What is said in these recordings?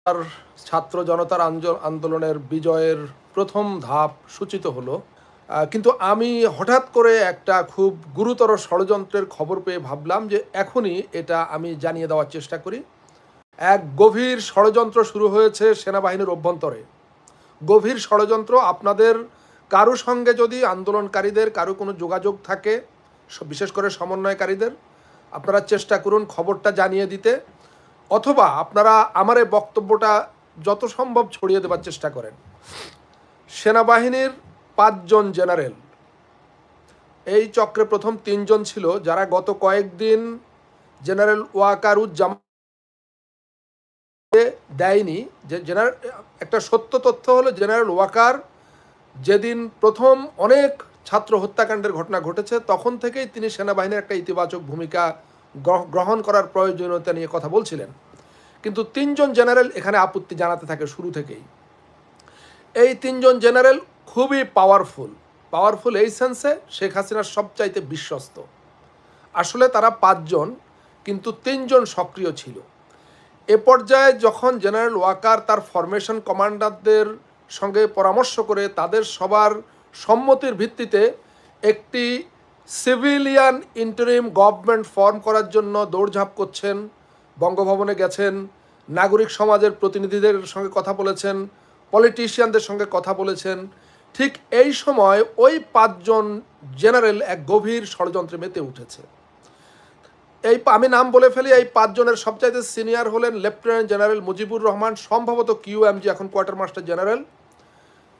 আর ছাত্র জনতার আন্দোলনের বিজয়ের প্রথম ধাপ সূচিত হলো। কিন্তু আমি হঠাৎ করে একটা খুব গুরুতর ষড়যন্ত্রের খবর পেয়ে ভাবলাম যে এখনই এটা আমি জানিয়ে দেওয়ার চেষ্টা করি। এক গভীর ষড়যন্ত্র শুরু হয়েছে সেনাবাহিনীর অভ্যন্তরে। গভীর ষড়যন্ত্র। আপনাদের কারো সঙ্গে যদি আন্দোলনকারীদের কারো কোনো যোগাযোগ থাকে, বিশেষ করে সমন্বয়কারীদের, আপনারা চেষ্টা করুন খবরটা জানিয়ে দিতে, অথবা আপনারা আমার এই বক্তব্যটা যত সম্ভব ছড়িয়ে দেওয়ার চেষ্টা করেন। সেনাবাহিনীর 5 জন জেনারেল, এই চক্রে প্রথম 3 জন ছিল যারা গত কয়েকদিন জেনারেল ওয়াকারুজ্জামান দেয়নি। যে জেনারেল, একটা সত্য তথ্য হলো জেনারেল ওয়াকার যেদিন প্রথম অনেক ছাত্র হত্যাকাণ্ডের ঘটনা ঘটেছে তখন থেকেই তিনি সেনাবাহিনীর একটা ইতিবাচক ভূমিকা গ্রহণ করার প্রয়োজনীয়তা নিয়ে কথা বলছিলেন। কিন্তু 3 জন জেনারেল এখানে আপত্তি জানাতে থাকে শুরু থেকেই। এই 3 জন জেনারেল খুবই পাওয়ারফুল এই সেন্সে শেখ হাসিনার সবচাইতে বিশ্বস্ত। আসলে তারা 5 জন, কিন্তু 3 জন সক্রিয় ছিল। এ পর্যায়ে যখন জেনারেল ওয়াকার তার ফরমেশন কমান্ডারদের সঙ্গে পরামর্শ করে তাদের সবার সম্মতির ভিত্তিতে একটি সিভিলিয়ান ইন্টারিম গভর্নমেন্ট ফর্ম করার জন্য দৌড়ঝাঁপ করছেন, বঙ্গভবনে গেছেন, নাগরিক সমাজের প্রতিনিধিদের সঙ্গে কথা বলেছেন, পলিটিশিয়ানদের সঙ্গে কথা বলেছেন, ঠিক এই সময় ওই 5 জন জেনারেল এক গভীর ষড়যন্ত্রে মেতে উঠেছে। আমি নাম বলে ফেলি। এই 5 জনের সবচাইতে সিনিয়র হলেন লেফটেন্যান্ট জেনারেল মুজিবুর রহমান, সম্ভবত QMG, এখন কোয়ার্টার মাস্টার জেনারেল।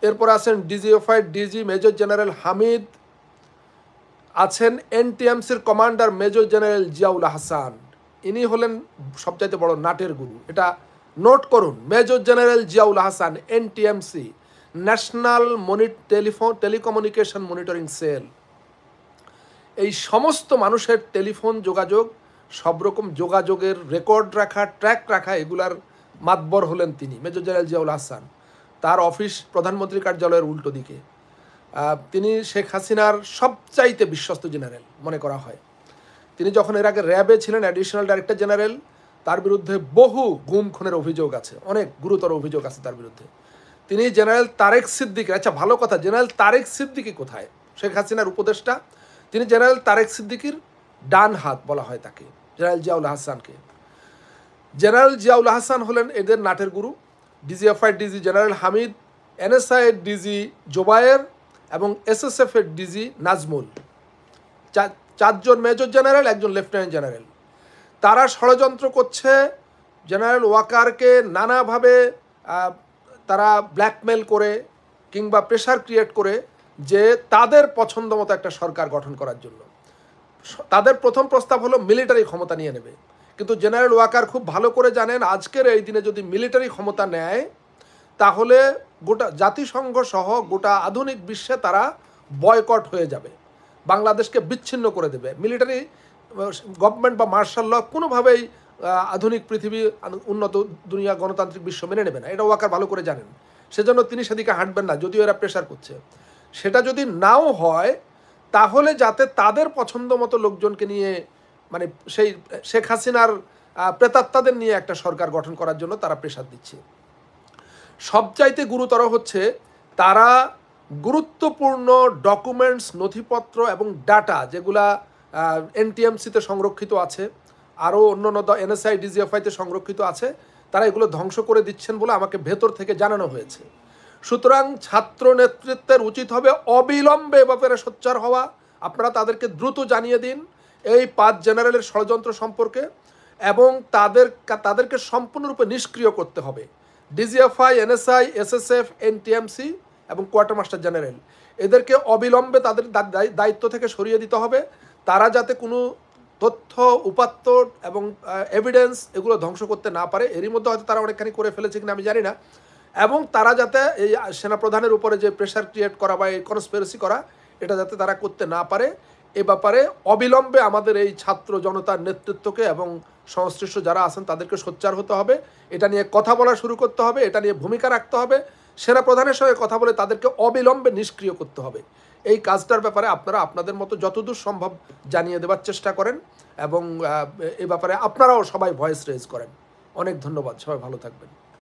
এরপর আছেন DGFI DG major general Hamid, আছেন NTMCর commander major general Ziaul Hasan. ইনি হলেন সবচাইতে বড় নাটের গুরু, এটা নোট করুন। Major general Ziaul Hasan, NTMC, national telecommunication monitoring cell. এই সমস্ত মানুষের টেলিফোন যোগাযোগ, সব রকম যোগাযোগের রেকর্ড রাখা, ট্র্যাক রাখা, এগুলার মাতবর হলেন তিনি, মেজর জেনারেল জিয়াউল হাসান। তার অফিস প্রধানমন্ত্রী কার্যালয়ের উল্টো দিকে। তিনি শেখ হাসিনার সবচাইতে বিশ্বস্ত জেনারেল মনে করা হয়। তিনি যখন এর আগে র্যাবে ছিলেন অ্যাডিশনাল ডাইরেক্টর জেনারেল, তার বিরুদ্ধে বহু গুম খুনের অভিযোগ আছে, অনেক গুরুতর অভিযোগ আছে তার বিরুদ্ধে। তিনি জেনারেল তারেক সিদ্দিকি, আচ্ছা ভালো কথা, জেনারেল তারেক সিদ্দিকি কোথায়? শেখ হাসিনার উপদেষ্টা। তিনি জেনারেল তারেক সিদ্দিকির ডান হাত বলা হয় তাকে, জেনারেল জিয়াউল হাসানকে। জেনারেল জিয়াউল হাসান হলেন এদের নাটের গুরু। DGFI DG general Hamid, NSI এর ডিজি জোবায়ের এবং SSF এর ডিজি নাজমুল। 4 জন মেজর জেনারেল, 1 জন লেফটেন্যান্ট জেনারেল। তারা ষড়যন্ত্র করছে জেনারেল ওয়াকারকে নানাভাবে তারা ব্ল্যাকমেল করে কিংবা প্রেশার ক্রিয়েট করে যে তাদের পছন্দ মতো একটা সরকার গঠন করার জন্য। তাদের প্রথম প্রস্তাব হলো মিলিটারি ক্ষমতা নিয়ে নেবে। কিন্তু জেনারেল ওয়াকার খুব ভালো করে জানেন আজকের এই দিনে যদি মিলিটারি ক্ষমতা নেয় তাহলে গোটা জাতিসংঘ সহ গোটা আধুনিক বিশ্বে তারা বয়কট হয়ে যাবে, বাংলাদেশকে বিচ্ছিন্ন করে দেবে। মিলিটারি গভর্নমেন্ট বা মার্শাল ল কোনোভাবেই আধুনিক পৃথিবী, উন্নত দুনিয়া, গণতান্ত্রিক বিশ্ব মেনে নেবে না। এটা ওয়াকার ভালো করে জানেন। সেজন্য তিনি সেদিকে হাঁটবেন না, যদিও এরা প্রেশার করছে। সেটা যদি নাও হয় তাহলে যাতে তাদের পছন্দ মতো লোকজনকে নিয়ে, মানে সেই শেখ হাসিনার প্রেতাত্মাদের নিয়ে একটা সরকার গঠন করার জন্য তারা প্রেশার দিচ্ছে। সবচাইতে গুরুতর হচ্ছে তারা গুরুত্বপূর্ণ ডকুমেন্টস, নথিপত্র এবং ডাটা যেগুলা NTMCতে সংরক্ষিত আছে, আরও অন্য NSI DGFIতে সংরক্ষিত আছে, তারা এগুলো ধ্বংস করে দিচ্ছেন বলে আমাকে ভেতর থেকে জানানো হয়েছে। সুতরাং ছাত্র নেতৃত্বের উচিত হবে অবিলম্বে এ ব্যাপারে সোচ্চার হওয়া। আপনারা তাদেরকে দ্রুত জানিয়ে দিন এই 5 জেনারেলের ষড়যন্ত্র সম্পর্কে, এবং তাদেরকে সম্পূর্ণরূপে নিষ্ক্রিয় করতে হবে। DGFI, NSI, SSF, NTMC এবং কোয়ার্টার মাস্টার জেনারেল, এদেরকে অবিলম্বে তাদের দায়িত্ব থেকে সরিয়ে দিতে হবে। তারা যাতে কোনো তথ্য, উপাত্ত এবং এভিডেন্স এগুলো ধ্বংস করতে না পারে। এরই মধ্যে হয়তো তারা অনেকখানি করে ফেলেছে কিনা আমি জানি না। এবং তারা যাতে এই সেনাপ্রধানের উপরে যে প্রেশার ক্রিয়েট করা বা এই কনস্পিরেসি করা, এটা যাতে তারা করতে না পারে, এ ব্যাপারে অবিলম্বে আমাদের এই ছাত্র জনতার নেতৃত্বকে এবং সংশ্লিষ্ট যারা আছেন তাদেরকে সোচ্চার হতে হবে। এটা নিয়ে কথা বলা শুরু করতে হবে, এটা নিয়ে ভূমিকা রাখতে হবে, সেনাপ্রধানের সঙ্গে কথা বলে তাদেরকে অবিলম্বে নিষ্ক্রিয় করতে হবে। এই কাজটার ব্যাপারে আপনারা আপনাদের মতো যতদূর সম্ভব জানিয়ে দেওয়ার চেষ্টা করেন, এবং এ ব্যাপারে আপনারাও সবাই ভয়েস রেজ করেন। অনেক ধন্যবাদ, সবাই ভালো থাকবেন।